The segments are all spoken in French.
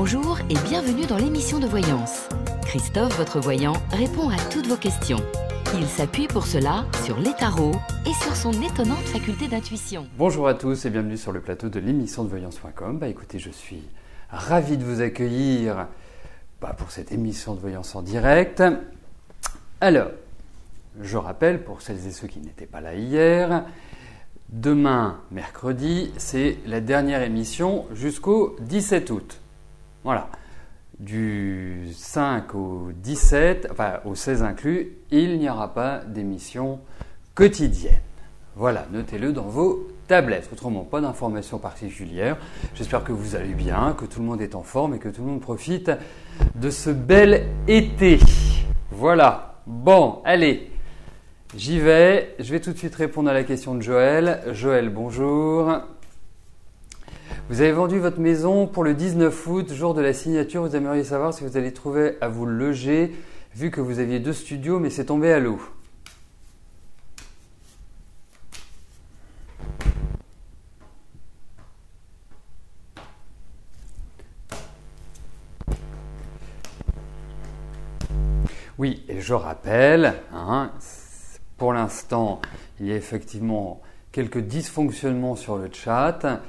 Bonjour et bienvenue dans l'émission de voyance. Christophe, votre voyant, répond à toutes vos questions. Il s'appuie pour cela sur les tarots et sur son étonnante faculté d'intuition. Bonjour à tous et bienvenue sur le plateau de l'émission de voyance.com. Écoutez, je suis ravi de vous accueillir pour cette émission de voyance en direct. Alors, je rappelle pour celles et ceux qui n'étaient pas là hier, demain, mercredi, c'est la dernière émission jusqu'au 17 août. Voilà. Du 5 au 17, enfin au 16 inclus, il n'y aura pas d'émission quotidienne. Voilà, notez-le dans vos tablettes. Autrement, pas d'informations particulières. J'espère que vous allez bien, que tout le monde est en forme et que tout le monde profite de ce bel été. Voilà. Bon, allez. J'y vais. Je vais tout de suite répondre à la question de Joël. Joël, bonjour. Vous avez vendu votre maison pour le 19 août, jour de la signature. Vous aimeriez savoir si vous allez trouver à vous loger, vu que vous aviez 2 studios, mais c'est tombé à l'eau. Oui, et je rappelle, pour l'instant, il y a effectivement quelques dysfonctionnements sur le chat.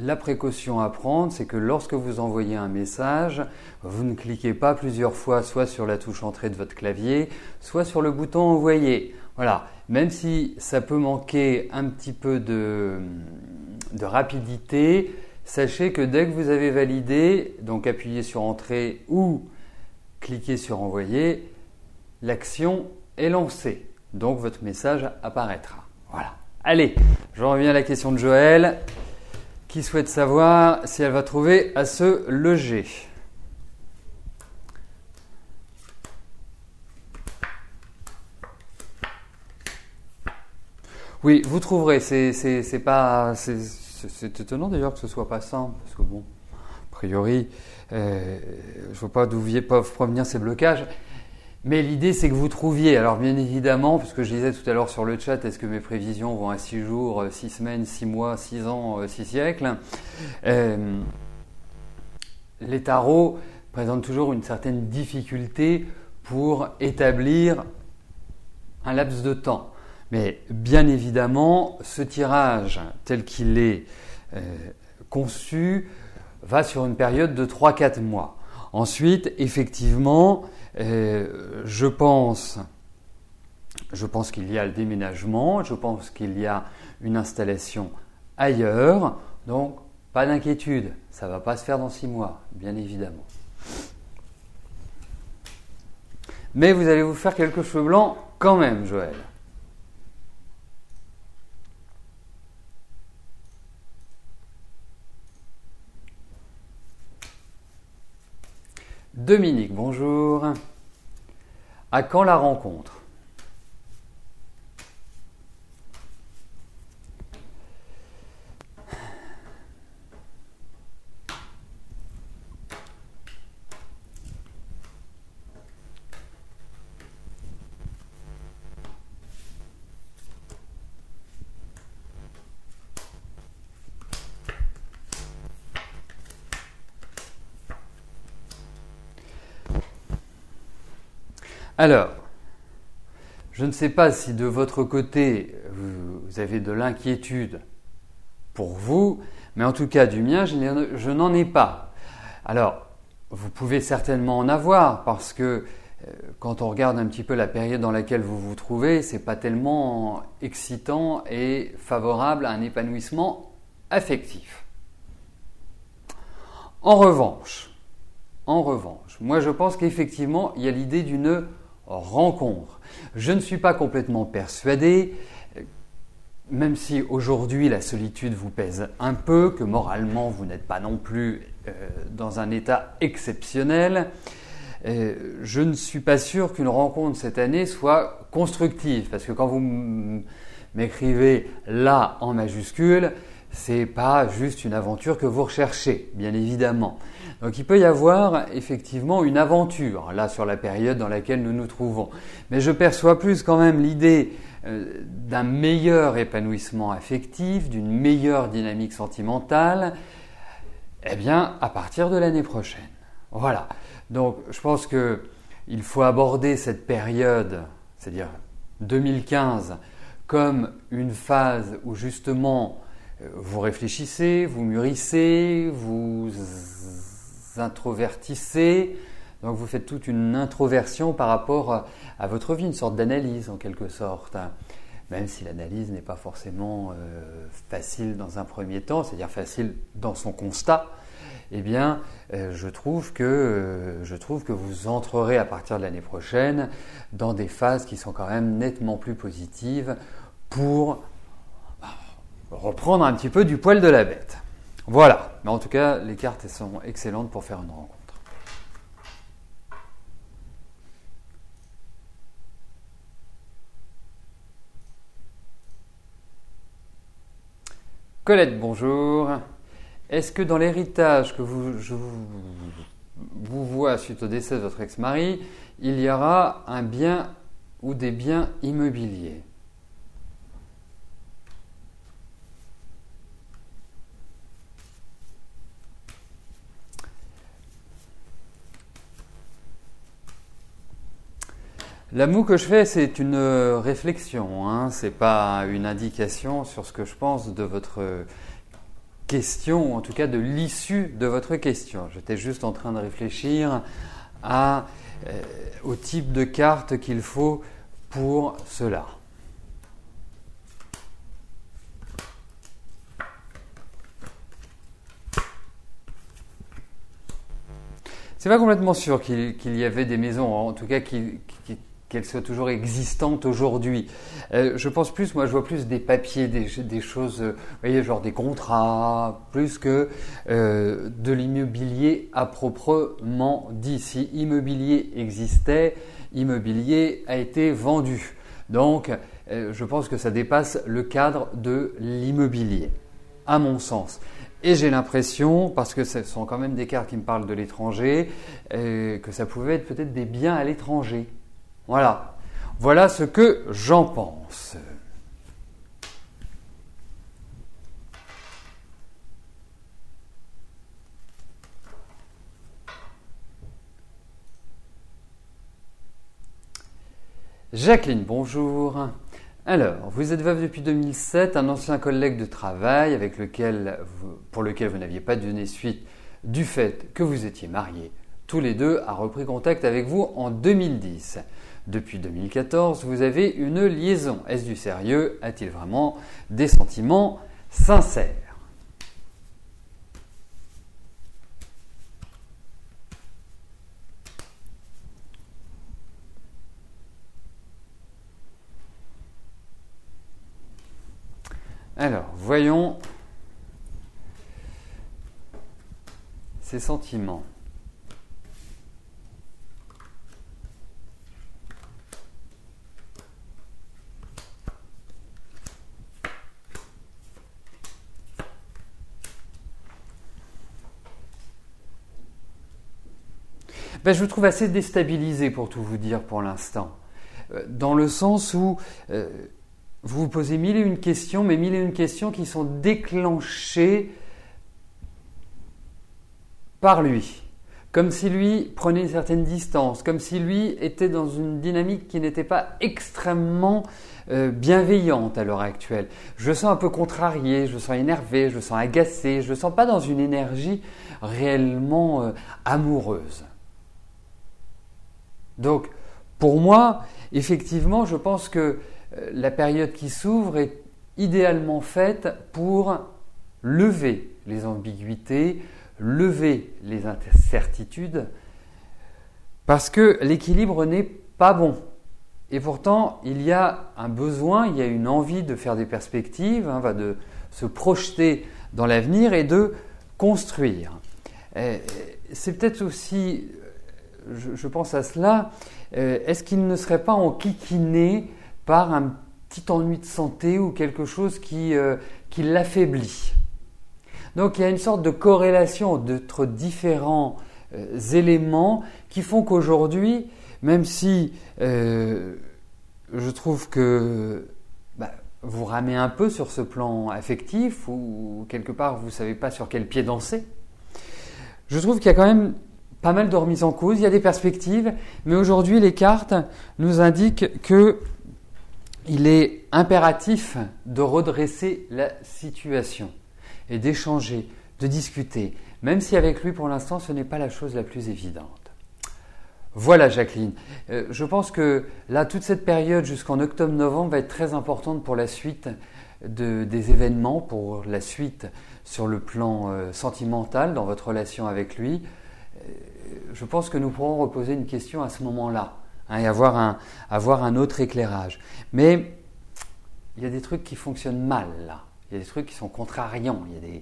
La précaution à prendre, c'est que lorsque vous envoyez un message, vous ne cliquez pas plusieurs fois, soit sur la touche entrée de votre clavier, soit sur le bouton envoyer. Voilà, même si ça peut manquer un petit peu de rapidité, sachez que dès que vous avez validé, donc appuyez sur entrée ou cliquez sur envoyer, l'action est lancée. Donc votre message apparaîtra. Voilà. Allez, je reviens à la question de Joël, qui souhaite savoir si elle va trouver à se loger. Oui, vous trouverez. C'est étonnant d'ailleurs que ce soit pas simple, parce que bon, a priori, je ne vois pas d'où peuvent provenir ces blocages. Mais l'idée, c'est que vous trouviez. Alors bien évidemment, parce que je disais tout à l'heure sur le chat, est-ce que mes prévisions vont à 6 jours, 6 semaines, 6 mois, 6 ans, 6 siècles? Les tarots présentent toujours une certaine difficulté pour établir un laps de temps. Mais bien évidemment, ce tirage tel qu'il est conçu va sur une période de 3-4 mois. Ensuite, effectivement, je pense qu'il y a le déménagement, je pense qu'il y a une installation ailleurs, donc pas d'inquiétude, ça ne va pas se faire dans 6 mois, bien évidemment. Mais vous allez vous faire quelques cheveux blancs quand même, Joël. Dominique, bonjour. À quand la rencontre? Alors, je ne sais pas si de votre côté, vous avez de l'inquiétude pour vous, mais en tout cas du mien, je n'en ai pas. Alors, vous pouvez certainement en avoir parce que quand on regarde un petit peu la période dans laquelle vous vous trouvez, c'est pas tellement excitant et favorable à un épanouissement affectif. En revanche, moi je pense qu'effectivement, il y a l'idée d'une rencontre. Je ne suis pas complètement persuadé, même si aujourd'hui la solitude vous pèse un peu, que moralement vous n'êtes pas non plus dans un état exceptionnel, je ne suis pas sûr qu'une rencontre cette année soit constructive, parce que quand vous m'écrivez là en majuscule, c'est pas juste une aventure que vous recherchez, bien évidemment. Donc il peut y avoir effectivement une aventure là sur la période dans laquelle nous nous trouvons. Mais je perçois plus quand même l'idée d'un meilleur épanouissement affectif, d'une meilleure dynamique sentimentale, Eh bien, à partir de l'année prochaine. Voilà. Donc, je pense qu'il faut aborder cette période, c'est-à-dire 2015, comme une phase où justement vous réfléchissez, vous mûrissez, vous introvertissez. Donc, vous faites toute une introversion par rapport à votre vie, une sorte d'analyse en quelque sorte. Même si l'analyse n'est pas forcément facile dans un premier temps, c'est-à-dire facile dans son constat, eh bien, je trouve que vous entrerez à partir de l'année prochaine dans des phases qui sont quand même nettement plus positives pour reprendre un petit peu du poil de la bête. Voilà, mais en tout cas, les cartes sont excellentes pour faire une rencontre. Colette, bonjour. Est-ce que dans l'héritage que je vous vois suite au décès de votre ex-mari, il y aura un bien ou des biens immobiliers? La moue que je fais, c'est une réflexion, hein. C'est pas une indication sur ce que je pense de votre question, ou en tout cas de l'issue de votre question. J'étais juste en train de réfléchir au type de carte qu'il faut pour cela. C'est pas complètement sûr qu'il y avait des maisons, en tout cas qu'elles soient toujours existantes aujourd'hui. Je pense plus, moi je vois plus des papiers, des choses, vous voyez, genre des contrats, plus que de l'immobilier à proprement dit. Si immobilier existait, immobilier a été vendu. Donc je pense que ça dépasse le cadre de l'immobilier, à mon sens. Et j'ai l'impression, parce que ce sont quand même des cartes qui me parlent de l'étranger, que ça pouvait être peut-être des biens à l'étranger. Voilà. Voilà ce que j'en pense. Jacqueline, bonjour. Alors, vous êtes veuve depuis 2007, un ancien collègue de travail pour lequel vous n'aviez pas donné suite du fait que vous étiez mariés. Tous les deux a repris contact avec vous en 2010. Depuis 2014, vous avez une liaison. Est-ce du sérieux? A-t-il vraiment des sentiments sincères? Alors, voyons ces sentiments. Je vous trouve assez déstabilisé pour tout vous dire pour l'instant. Dans le sens où vous vous posez mille et une questions, mais mille et une questions qui sont déclenchées par lui. Comme si lui prenait une certaine distance, comme si lui était dans une dynamique qui n'était pas extrêmement bienveillante à l'heure actuelle. Je le sens un peu contrarié, je le sens énervé, je le sens agacé, je le sens pas dans une énergie réellement amoureuse. Donc, pour moi, effectivement, je pense que la période qui s'ouvre est idéalement faite pour lever les ambiguïtés, lever les incertitudes, parce que l'équilibre n'est pas bon. Et pourtant, il y a un besoin, il y a une envie de faire des perspectives, de se projeter dans l'avenir et de construire. C'est peut-être aussi, je pense à cela, est-ce qu'il ne serait pas enquiquiné par un petit ennui de santé ou quelque chose qui l'affaiblit? Donc il y a une sorte de corrélation entre différents éléments qui font qu'aujourd'hui, même si je trouve que vous ramez un peu sur ce plan affectif ou quelque part vous ne savez pas sur quel pied danser, je trouve qu'il y a quand même pas mal de remises en cause, il y a des perspectives, mais aujourd'hui les cartes nous indiquent que il est impératif de redresser la situation et d'échanger, de discuter, même si avec lui pour l'instant ce n'est pas la chose la plus évidente. Voilà Jacqueline, je pense que là toute cette période jusqu'en octobre-novembre va être très importante pour la suite des événements, pour la suite sur le plan sentimental dans votre relation avec lui. Je pense que nous pourrons reposer une question à ce moment-là et avoir un autre éclairage. Mais il y a des trucs qui fonctionnent mal là, il y a des trucs qui sont contrariants, il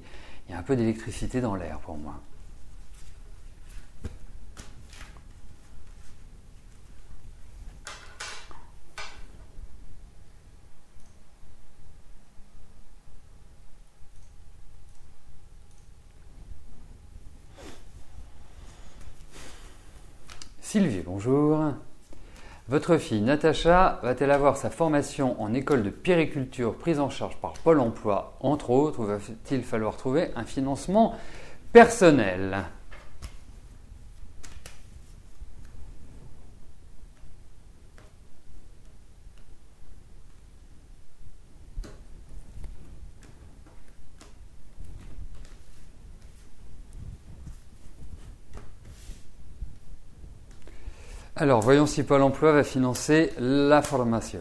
y a un peu d'électricité dans l'air pour moi. Sylvie, bonjour. Votre fille Natacha va-t-elle avoir sa formation en école de puériculture prise en charge par Pôle emploi, entre autres, ou va-t-il falloir trouver un financement personnel ? Alors, voyons si Pôle emploi va financer la formation.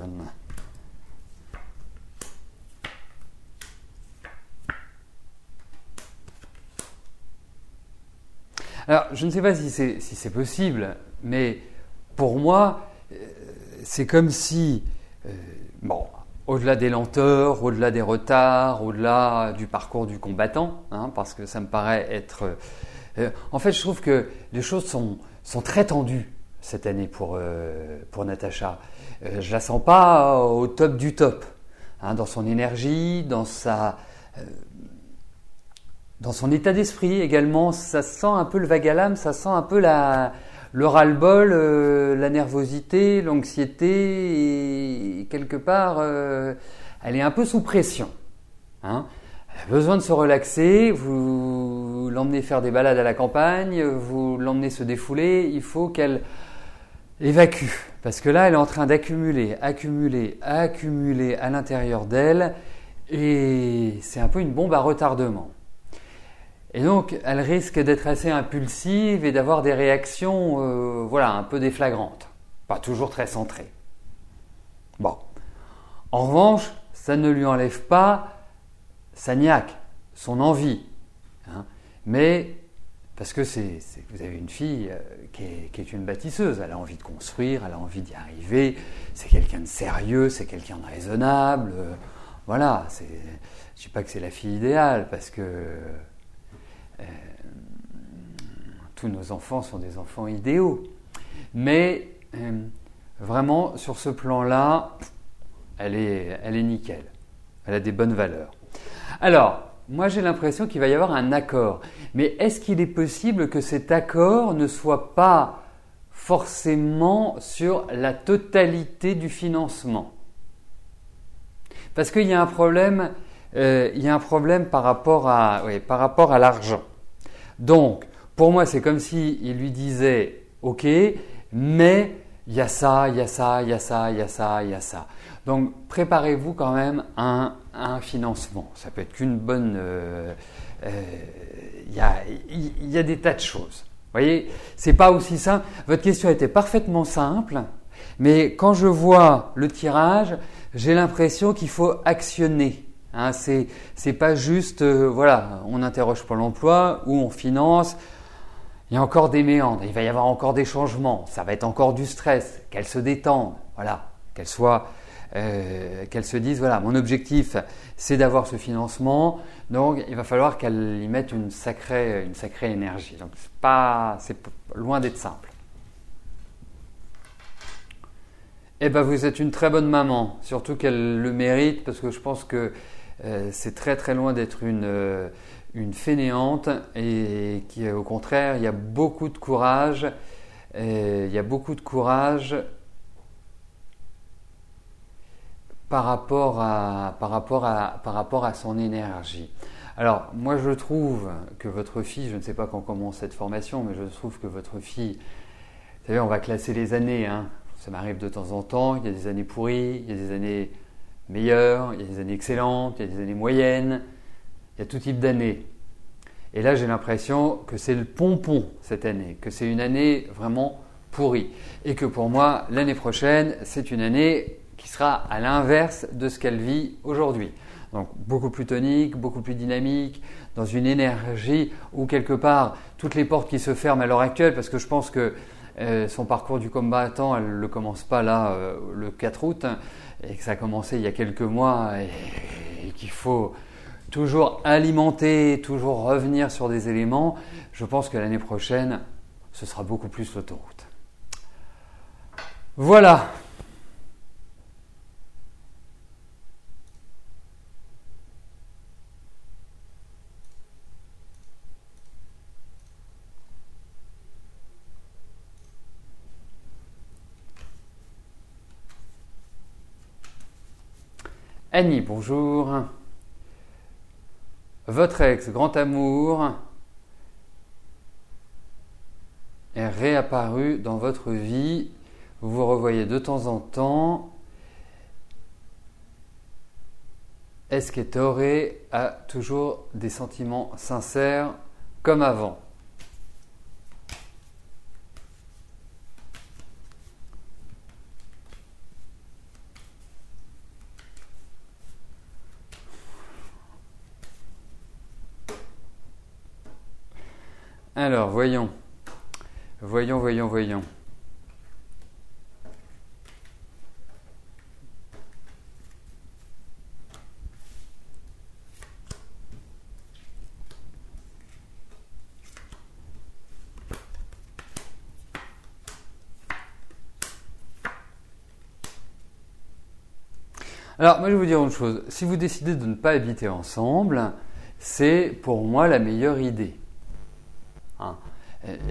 Alors, je ne sais pas si c'est possible, mais pour moi, c'est comme si, au-delà des lenteurs, au-delà des retards, au-delà du parcours du combattant, parce que ça me paraît être... en fait, je trouve que les choses sont très tendues cette année pour Natacha. Je la sens pas au top du top, dans son énergie, dans son état d'esprit également. Ça sent un peu le vague à l'âme, ça sent un peu le ras-le-bol, la nervosité, l'anxiété, et quelque part, elle est un peu sous pression. Elle a besoin de se relaxer, vous l'emmenez faire des balades à la campagne, vous l'emmenez se défouler, il faut qu'elle évacue, parce que là elle est en train d'accumuler à l'intérieur d'elle, et c'est un peu une bombe à retardement. Et donc elle risque d'être assez impulsive et d'avoir des réactions un peu déflagrantes, pas toujours très centrées. Bon, en revanche, ça ne lui enlève pas sa niaque, son envie, mais parce que vous avez une fille qui est une bâtisseuse, elle a envie de construire, elle a envie d'y arriver, c'est quelqu'un de sérieux, c'est quelqu'un de raisonnable, voilà, je ne dis pas que c'est la fille idéale, parce que tous nos enfants sont des enfants idéaux, mais vraiment sur ce plan-là, elle est nickel, elle a des bonnes valeurs. Alors, moi j'ai l'impression qu'il va y avoir un accord, mais est-ce qu'il est possible que cet accord ne soit pas forcément sur la totalité du financement ? Parce qu'il y a un problème, par rapport à l'argent. Donc, pour moi, c'est comme s'il lui disait « Ok, mais il y a ça, il y a ça, il y a ça, il y a ça, il y a ça. » Donc, préparez-vous quand même à un financement. Ça peut être qu'une bonne... Il y a des tas de choses. Vous voyez, c'est pas aussi simple. Votre question était parfaitement simple, mais quand je vois le tirage, j'ai l'impression qu'il faut actionner. C'est pas juste, on interroge Pôle emploi ou on finance. Il y a encore des méandres, il va y avoir encore des changements, ça va être encore du stress, qu'elle se détende, qu'elle se dise, mon objectif c'est d'avoir ce financement, donc il va falloir qu'elle y mette une sacrée énergie. Donc c'est loin d'être simple. Eh ben vous êtes une très bonne maman, surtout qu'elle le mérite, parce que je pense que c'est très très loin d'être une fainéante, et qui au contraire il y a beaucoup de courage, par rapport à son énergie. Alors, moi je trouve que votre fille, je ne sais pas quand commence cette formation, mais je trouve que votre fille, vous savez, on va classer les années, hein. Ça m'arrive de temps en temps, il y a des années pourries, il y a des années meilleures, il y a des années excellentes, il y a des années moyennes, il y a tout type d'années. Et là, j'ai l'impression que c'est le pompon cette année, que c'est une année vraiment pourrie. Et que pour moi, l'année prochaine, c'est une année qui sera à l'inverse de ce qu'elle vit aujourd'hui. Donc beaucoup plus tonique, beaucoup plus dynamique, dans une énergie où quelque part, toutes les portes qui se ferment à l'heure actuelle, parce que je pense que son parcours du combattant, elle ne le commence pas là le 4 août, et que ça a commencé il y a quelques mois, et qu'il faut toujours alimenter, toujours revenir sur des éléments. Je pense que l'année prochaine, ce sera beaucoup plus l'autoroute. Voilà. Annie, bonjour. Votre ex, grand amour, est réapparu dans votre vie. Vous vous revoyez de temps en temps. Est-ce qu'Ettore a toujours des sentiments sincères comme avant? Alors, voyons. Voyons. Alors, moi, je vais vous dire une chose. Si vous décidez de ne pas habiter ensemble, c'est pour moi la meilleure idée. Hein.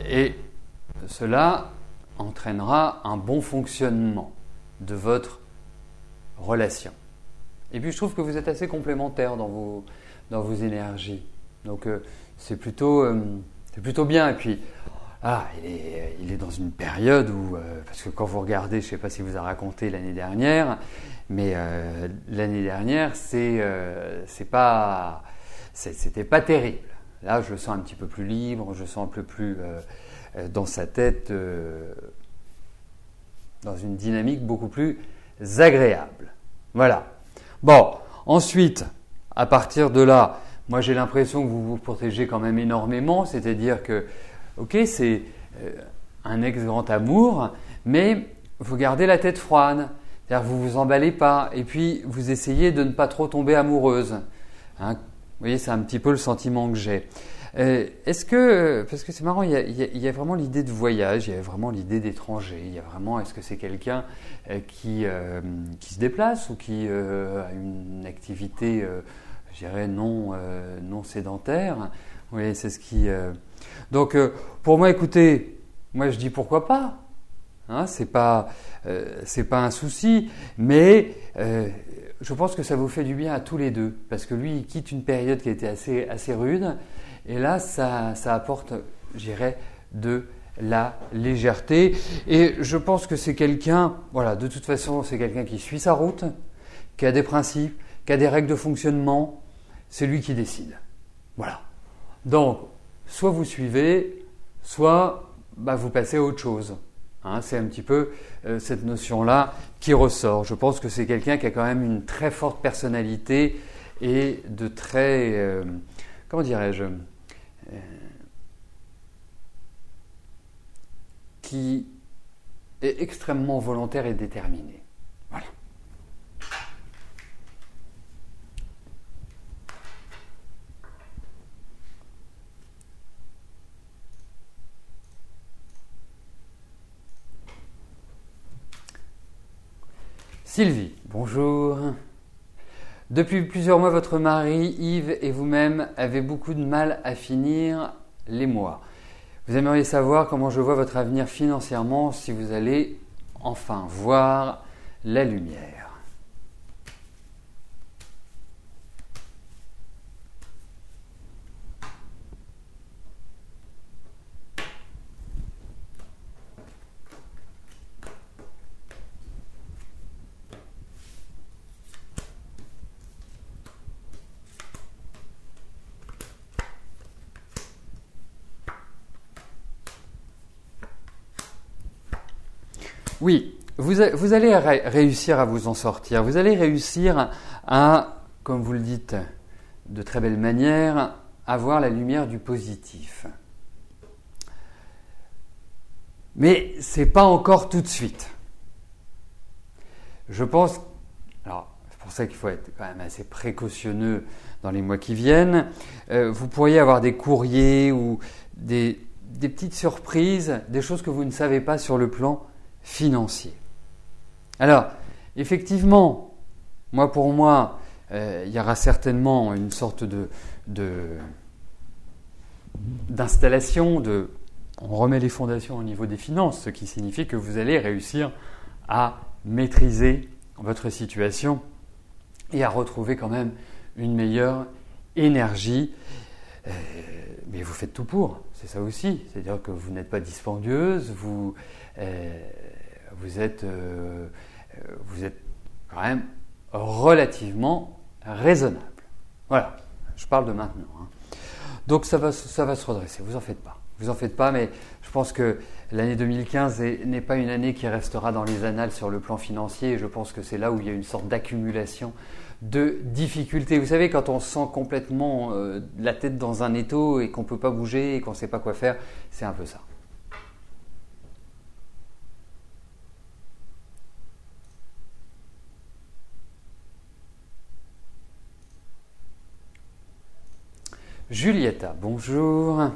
Et cela entraînera un bon fonctionnement de votre relation. Et puis, je trouve que vous êtes assez complémentaires dans vos énergies. Donc, c'est plutôt bien. Et puis, il est dans une période où, parce que quand vous regardez, je ne sais pas si vous a raconté l'année dernière, mais l'année dernière, c'était pas terrible. Là, je le sens un petit peu plus libre, je le sens un peu plus dans sa tête, dans une dynamique beaucoup plus agréable. Voilà. Bon, ensuite, à partir de là, moi j'ai l'impression que vous vous protégez quand même énormément, c'est-à-dire que, ok, c'est un ex-grand amour, mais vous gardez la tête froide, c'est-à-dire que vous vous emballez pas, et puis vous essayez de ne pas trop tomber amoureuse. Hein, vous voyez, c'est un petit peu le sentiment que j'ai. Est-ce que, parce que c'est marrant, il y a vraiment l'idée de voyage, il y a vraiment l'idée d'étranger, il y a vraiment, est-ce que c'est quelqu'un qui se déplace ou qui a une activité, je dirais, non sédentaire? Vous voyez, c'est ce qui... Donc, pour moi, écoutez, moi je dis pourquoi pas. Hein, c'est pas un souci, mais je pense que ça vous fait du bien à tous les deux, parce que lui, il quitte une période qui a été assez rude, et là, ça apporte, je dirais, de la légèreté. Et je pense que c'est quelqu'un, voilà, de toute façon, c'est quelqu'un qui suit sa route, qui a des principes, qui a des règles de fonctionnement. C'est lui qui décide. Voilà. Donc, soit vous suivez, soit vous passez à autre chose. Hein, c'est un petit peu cette notion-là qui ressort. Je pense que c'est quelqu'un qui a quand même une très forte personnalité et de très, comment dirais-je, qui est extrêmement volontaire et déterminé. Voilà. Sylvie, bonjour. Depuis plusieurs mois, votre mari, Yves, et vous-même avez beaucoup de mal à finir les mois. Vous aimeriez savoir comment je vois votre avenir financièrement, si vous allez enfin voir la lumière. Oui, vous allez réussir à vous en sortir. Vous allez réussir à, comme vous le dites de très belle manière, avoir la lumière du positif. Mais ce n'est pas encore tout de suite. Je pense, alors c'est pour ça qu'il faut être quand même assez précautionneux dans les mois qui viennent. Vous pourriez avoir des courriers ou des petites surprises, des choses que vous ne savez pas sur le plan financier. Alors, effectivement, pour moi, il y aura certainement une sorte d'installation, on remet les fondations au niveau des finances, ce qui signifie que vous allez réussir à maîtriser votre situation et à retrouver quand même une meilleure énergie. Mais vous faites tout pour, c'est ça aussi. C'est-à-dire que vous n'êtes pas dispendieuse, vous êtes quand même relativement raisonnable. Voilà, je parle de maintenant. Donc ça va se redresser, vous en faites pas. Vous en faites pas, mais je pense que l'année 2015 n'est pas une année qui restera dans les annales sur le plan financier. Et je pense que c'est là où il y a une sorte d'accumulation de difficultés. Vous savez, quand on se sent complètement la tête dans un étau et qu'on ne peut pas bouger et qu'on ne sait pas quoi faire, c'est un peu ça. Julietta, bonjour.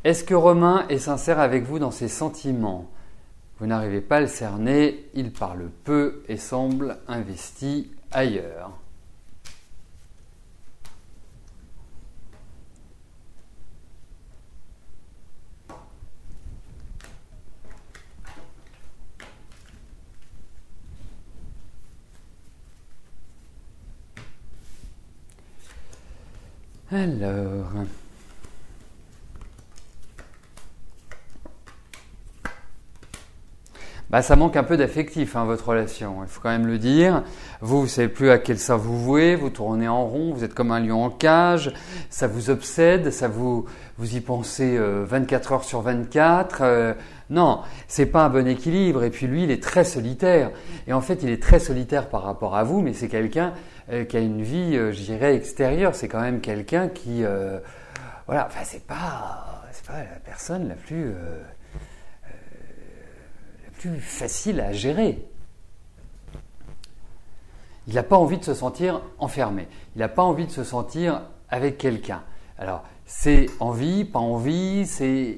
Est-ce que Romain est sincère avec vous dans ses sentiments? Vous n'arrivez pas à le cerner, il parle peu et semble investi ailleurs. Alors... ça manque un peu d'affectif, votre relation, il faut quand même le dire. Vous ne savez plus à quel sort vous vouez, vous tournez en rond, vous êtes comme un lion en cage, ça vous obsède, vous y pensez 24 heures sur 24. Non, c'est pas un bon équilibre. Et puis lui, il est très solitaire. Et en fait, il est très solitaire par rapport à vous, mais c'est quelqu'un qui a une vie, je dirais, extérieure. C'est quand même quelqu'un qui... c'est pas la personne la plus facile à gérer. Il n'a pas envie de se sentir enfermé. Il n'a pas envie de se sentir avec quelqu'un. Alors, c'est envie, pas envie, c'est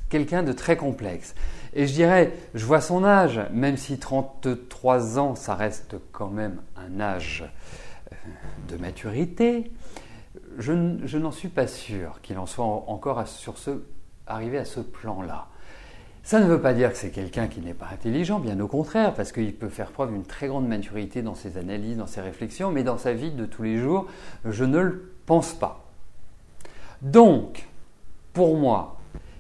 quelqu'un de très complexe. Et je dirais, je vois son âge, même si 33 ans, ça reste quand même un âge de maturité, je n'en suis pas sûr qu'il en soit encore arrivé à ce plan-là. Ça ne veut pas dire que c'est quelqu'un qui n'est pas intelligent, bien au contraire, parce qu'il peut faire preuve d'une très grande maturité dans ses analyses, dans ses réflexions, mais dans sa vie de tous les jours, je ne le pense pas. Donc, pour moi,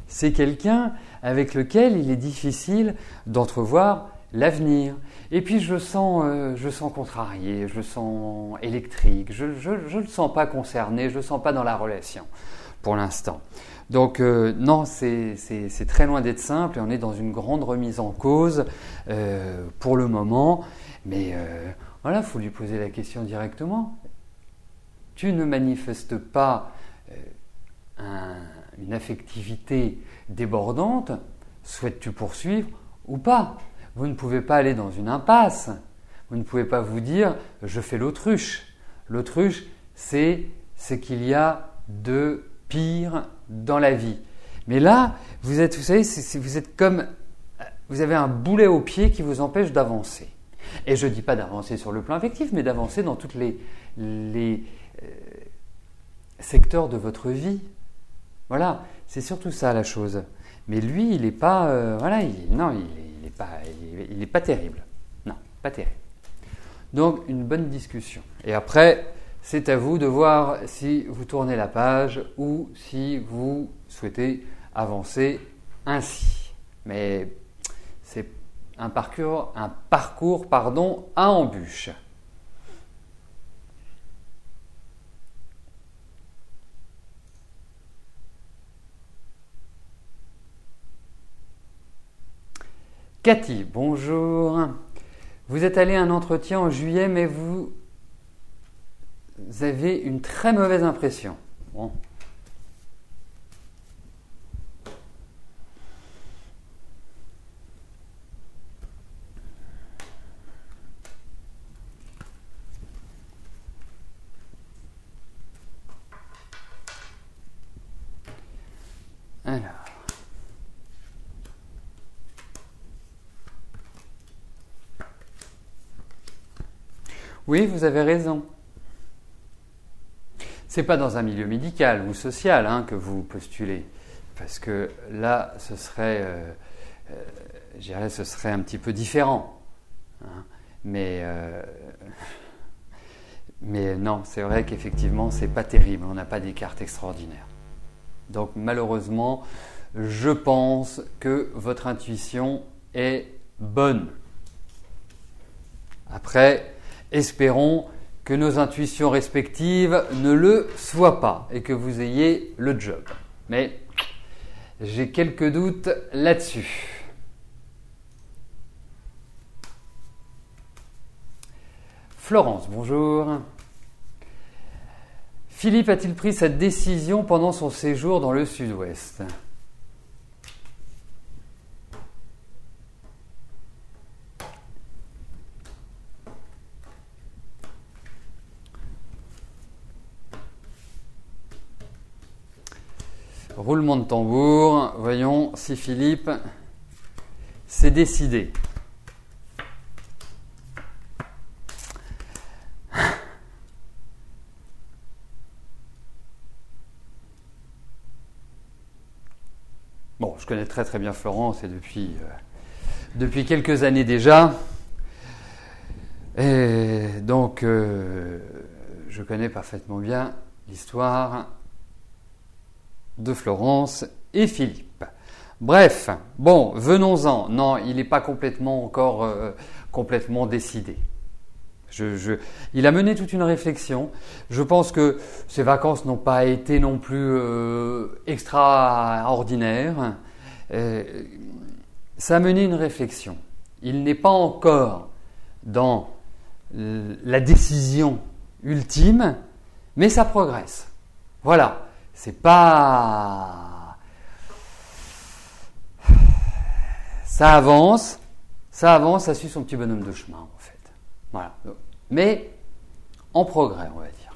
c'est quelqu'un avec lequel il est difficile d'entrevoir l'avenir. Et puis je le sens contrarié, je le sens électrique, je ne le sens pas concerné, je ne le sens pas dans la relation pour l'instant. Donc non, c'est très loin d'être simple et on est dans une grande remise en cause pour le moment. Mais il faut lui poser la question directement. Tu ne manifestes pas une affectivité débordante, souhaites-tu poursuivre ou pas? Vous ne pouvez pas aller dans une impasse. Vous ne pouvez pas vous dire « je fais l'autruche ». L'autruche, c'est ce qu'il y a de pire dans la vie. Mais là, vous êtes comme... Vous avez un boulet au pied qui vous empêche d'avancer. Et je ne dis pas d'avancer sur le plan affectif, mais d'avancer dans tous les secteurs de votre vie. Voilà, c'est surtout ça la chose. Mais lui, il n'est pas... il n'est pas terrible. Non, pas terrible. Donc, une bonne discussion. Et après, c'est à vous de voir si vous tournez la page ou si vous souhaitez avancer ainsi. Mais c'est un parcours à embûches. Cathy, bonjour. Vous êtes allé à un entretien en juillet, mais vous avez une très mauvaise impression. Bon. Alors. Oui, vous avez raison. C'est pas dans un milieu médical ou social que vous postulez, parce que là, ce serait, je dirais, ce serait un petit peu différent. Mais non, c'est vrai qu'effectivement, c'est pas terrible. On n'a pas des cartes extraordinaires. Donc malheureusement, je pense que votre intuition est bonne. Après, espérons que nos intuitions respectives ne le soient pas et que vous ayez le job. Mais j'ai quelques doutes là-dessus. Florence, bonjour. Philippe a-t-il pris sa décision pendant son séjour dans le Sud-Ouest ? Roulement de tambour, voyons si Philippe s'est décidé. Bon, je connais très très bien Florence et depuis quelques années déjà. Et donc, je connais parfaitement bien l'histoire de Florence et Philippe. Bref, bon, venons-en. Non, il n'est pas encore complètement décidé. Il a mené toute une réflexion. Je pense que ces vacances n'ont pas été non plus extraordinaires. Ça a mené une réflexion. Il n'est pas encore dans la décision ultime, mais ça progresse. Voilà. C'est pas... Ça avance, ça suit son petit bonhomme de chemin en fait. Voilà. Mais en progrès, on va dire.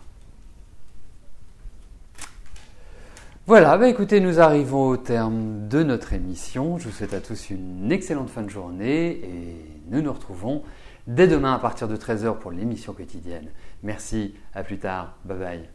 Voilà, écoutez, nous arrivons au terme de notre émission. Je vous souhaite à tous une excellente fin de journée et nous nous retrouvons dès demain à partir de 13h pour l'émission quotidienne. Merci, à plus tard, bye bye.